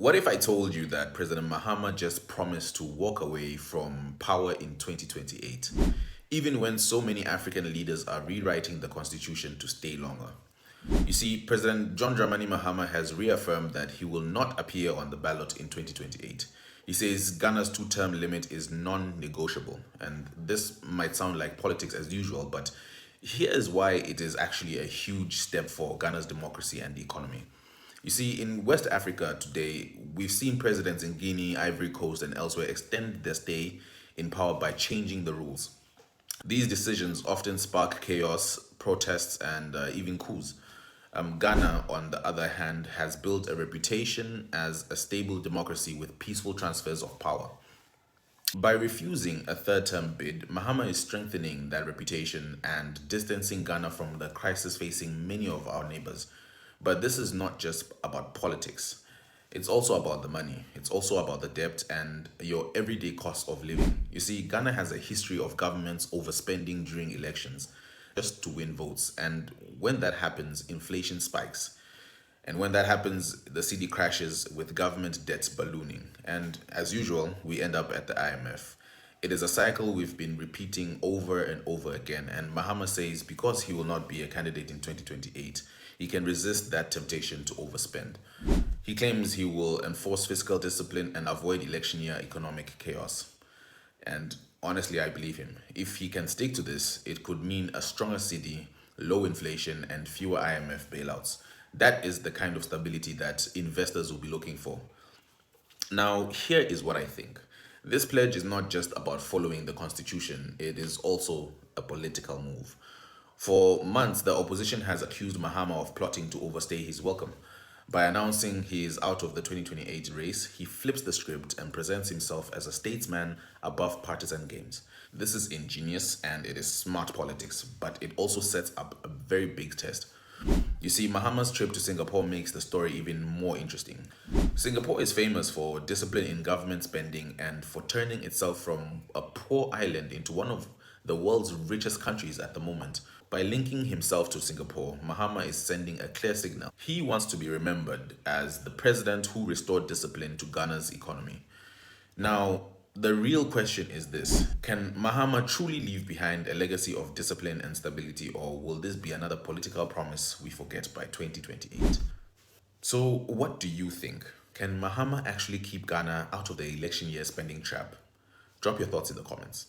What if I told you that President Mahama just promised to walk away from power in 2028, even when so many African leaders are rewriting the constitution to stay longer? You see, President John Dramani Mahama has reaffirmed that he will not appear on the ballot in 2028. He says Ghana's two-term limit is non-negotiable, and this might sound like politics as usual, but here is why it is actually a huge step for Ghana's democracy and the economy. You see, in West Africa today, we've seen presidents in Guinea, Ivory Coast, and elsewhere extend their stay in power by changing the rules. These decisions often spark chaos, protests, and even coups. Ghana, on the other hand, has built a reputation as a stable democracy with peaceful transfers of power. By refusing a third term bid, Mahama is strengthening that reputation and distancing Ghana from the crisis facing many of our neighbors. But this is not just about politics. It's also about the money. It's also about the debt and your everyday cost of living. You see, Ghana has a history of governments overspending during elections just to win votes. And when that happens, inflation spikes. And when that happens, the cedi crashes with government debts ballooning. And as usual, we end up at the IMF. It is a cycle we've been repeating over and over again. And Mahama says because he will not be a candidate in 2028, he can resist that temptation to overspend. He claims he will enforce fiscal discipline and avoid election year economic chaos. And honestly, I believe him. If he can stick to this, it could mean a stronger cedi, low inflation, and fewer IMF bailouts. That is the kind of stability that investors will be looking for. Now, here is what I think. This pledge is not just about following the constitution, it is also a political move. For months, the opposition has accused Mahama of plotting to overstay his welcome. By announcing he is out of the 2028 race, he flips the script and presents himself as a statesman above partisan games. This is ingenious and it is smart politics, but it also sets up a very big test. You see, Mahama's trip to Singapore makes the story even more interesting. Singapore is famous for discipline in government spending and for turning itself from a poor island into one of the world's richest countries at the moment. By linking himself to Singapore, Mahama is sending a clear signal. He wants to be remembered as the president who restored discipline to Ghana's economy. Now, the real question is this: can Mahama truly leave behind a legacy of discipline and stability, or will this be another political promise we forget by 2028? So, what do you think? Can Mahama actually keep Ghana out of the election year spending trap? Drop your thoughts in the comments.